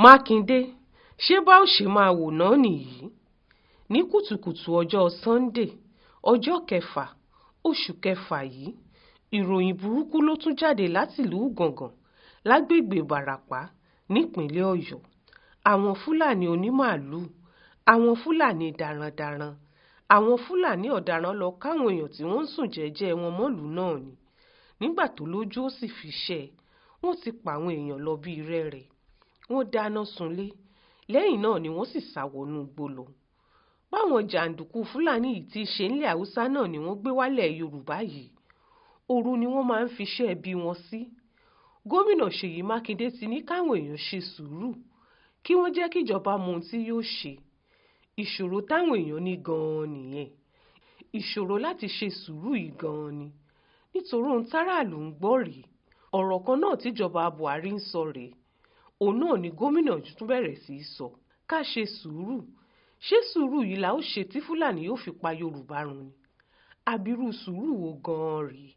mákindé ṣé bá ó ṣe máa wò náà nìyí. Ní kùtùkùtù ọjọ́ Sunday ọjọ́ 6 oṣù kẹfà yìí, ìròyìn burúkú ló tún jáde láti ìlú Ìgàngán lágbègbè Ìbàràpá nípínlẹ̀ Ọ̀yọ́. Àwọn Fúlàní onímàálù, àwọn Fúlàní darandaran, àwọn Fúlàní ọ̀daràn lọ káwọn èèyàn tí wọ́n ń sùn jẹ́jẹ́ wọn mọ́lùú náà ni. Nígbà tó lójú ó sì fi ṣẹ́ ẹ, wọ́n ti pa àwọn èèyàn lọ bí rẹ́rẹ́. Wọ́n dáná sunlé, lẹ́yìn náà ni wọ́n sì sá wọnú igbó lọ. Báwọn jàǹdùkú Fúlàní yìí ti ṣe nílẹ̀ Haúsá náà ni wọ́n gbé wálẹ̀ Yorùbá yìí. Òru ni wọ́n máa ń fi iṣẹ́ ẹbí wọn sí. Gómìnà Ṣèyí Mákindé ti ní káwọn èèyàn ṣe sùúrù, kí wọ́n jẹ́ kí ìjọba mọ ohun tí yóò ṣe. Ìṣòro táwọn èèyàn ní gan-an nìyẹn. Ìṣòro láti ṣe sùúrù yìí gan-an ni. Nítorí ohun táràlú ń gbọ́ rèé. Ọ̀rọ̀ kan náà tíjọba Buhari ń sọ rèé. Òun náà ni gómìnà tún bẹ̀rẹ̀ sí í sọ. Ká ṣe sùúrù. Ṣé sùúrù yìí la ó ṣe tí Fúlàní yóò fi pa Yorùbá run ni? Àbírú sùúrù wo gan-an rèé?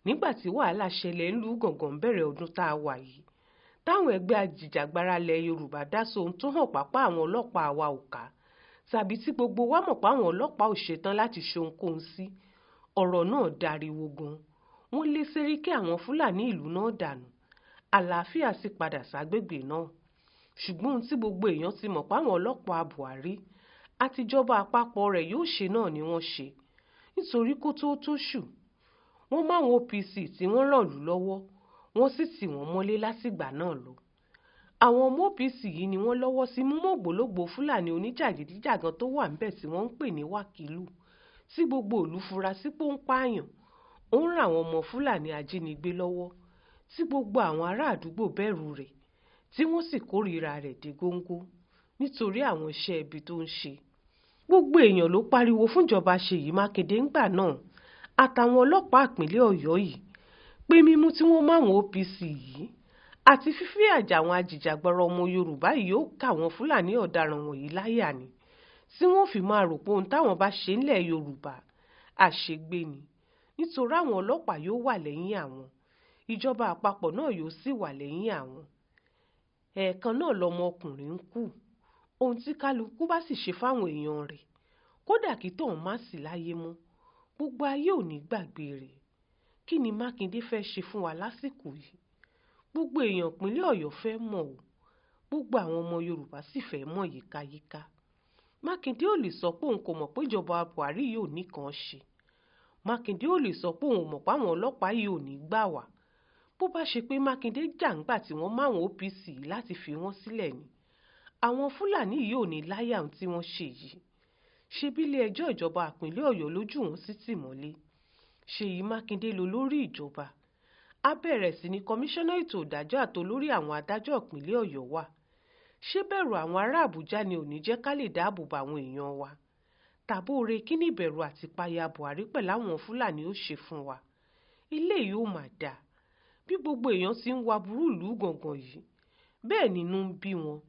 Nígbà tí wàhálà ṣẹlẹ̀ ńlú Ìgàngán bẹ̀rẹ̀ ọdún tá a wà yìí, táwọn ẹgbẹ́ ajìjàgbara ilẹ̀ Yorùbá dá sóhun tó hàn pápá àwọn ọlọ́pàá wa ò ká, tàbí tí gbogbo wa mọ̀ pé àwọn ọlọ́pàá ò ṣetán láti ṣe ohunkóhun sí, ọ̀rọ̀ náà dariwo gan. Wọ́n lé séríkì àwọn Fúlàní ìlú náà dànù. Àlàáfíà sì padà ságbègbè náà. Ṣùgbọ́n ohun tí gbogbo èèyàn ti mọ̀ páwọn ọlọ́pàá Buhari àtijọba àpapọ̀ rẹ̀ yóò ṣe náà ni wọ́n ṣe. Nítorí kó tó tóṣù, wọ́n máwọn OPC tí wọ́n ràn lù lọ́wọ́, wọ́n sì tì wọ́n mọ́lé látìgbà náà lọ. Àwọn ọmọ OPC yìí ni wọ́n lọ́wọ́ sí mímú ògbólógbòó Fúlàní oníjàgídíjàgan tó wà ńbẹ̀ tí wọ́n ń pè ní Wákìlú, tí gbogbo ìlú fura sí pé ó ń pààyàn. Ó ń ràn àwọn ọmọ Fúlàní ajínigbé lọ́wọ́, tí gbogbo àwọn ará àdúgbò bẹ̀rù rẹ̀, tí wọ́n sì kórìíra rẹ̀ dé góńgó nítorí àwọn iṣẹ́ ibi tó ń ṣe. Gbogbo èèyàn ló pariwo fúnjọba Ṣèyí Mákindé ńgbà náà àtàwọn ọlọ́pàá ìpínlẹ̀ Ọ̀yọ́ yìí pé mímú tí wọ́n máwọn OPC yìí àti fífi àjà àwọn ajìjàgbara ọmọ Yorùbá yìí yóò ká àwọn Fúlàní ọ̀daràn wọ̀nyí láyà ni, tí wọ́n fi máa rò pé ohun táwọn bá ṣe ńlẹ̀ Yorùbá àṣegbé ni. Nítorí àwọn ọlọ́pàá yóò wà lẹ́yìn àwọn, ìjọba àpapọ̀ náà yóò sì wà lẹ́yìn àwọn. Ẹ̀ẹ̀kan náà lọmọ ọkùnrin ń kú. Ohun tí kálukú bá sì ṣe fáwọn èèyàn rẹ̀, kódà kí tóun má sí láyé mọ́, gbogbo ayé ò ní gbàgbé rẹ̀. Kí ni Mákindé fẹ́ ṣe fún wa lásìkò yìí? Gbogbo èèyàn ìpínlẹ̀ Ọ̀yọ́ fẹ́ mọ̀ o. Gbogbo àwọn ọmọ Yorùbá sì fẹ́ mọ̀ yíkáyíká. Mákindé ò lè sọ pé òun kò mọ̀ pé ìjọba Buhari yìí ò ní kan ṣe. Mákindé ò lè sọ pé òun ò mọ̀ pé àwọn ọlọ́pàá yìí ò ní gbà wá. Bó bá ṣe pé Mákindé jà ńgbà tí wọ́n máwọn OPC láti fi wọ́n sílẹ̀ ni, àwọn Fúlàní yìí ò ní láyà ohun tí wọ́n ṣe yìí. Ṣebí ilé ẹjọ́ ìjọba ìpínlẹ̀ Ọ̀yọ́ lójú wọn sí tìmọ́lé. Ṣèyí Mákindé ló lórí ìjọba. Á bẹ̀rẹ̀ sí ní kọmíṣánná ètò ìdájọ́ àtolórí àwọn adájọ́ ìpínlẹ̀ Ọ̀yọ́ wà. Ṣé bẹ̀rù àwọn ará Àbújá ni ò ní jẹ́ ká lè dáàbò bo àwọn èèyàn wa? Tàbóore kí ni ìbẹ̀rù àti ìpayà Buhari pẹ̀lú àwọn Fúlàní ó ṣe fún wa? Ilé yìí ò mà dáa. Bí gbogbo èèyàn ti ń wa burú ìlú Ìgàngán yìí, bẹ́ẹ̀ nínú ń bí wọn.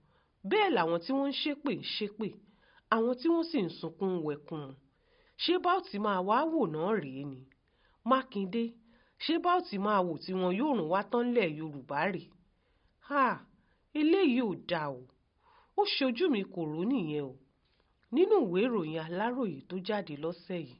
Bẹ́ẹ̀ làwọn tí wọ́n ń ṣépè ń ṣépè, àwọn tí wọ́n sì ń sunkún ń wẹkùn. Ṣé bá ó ti máa wá wò náà rèé ni? Mákindé, ṣé bá ó ti máa wò tí wọn yóò rùn wá tán lẹ̀ Yorùbá rèé? Eléyìí ò dáa o. Ó ṣojú mi kò rò nìyẹn o. Nínú ìwé ìròyìn Aláròyé tó jáde lọ́sẹ̀ yìí.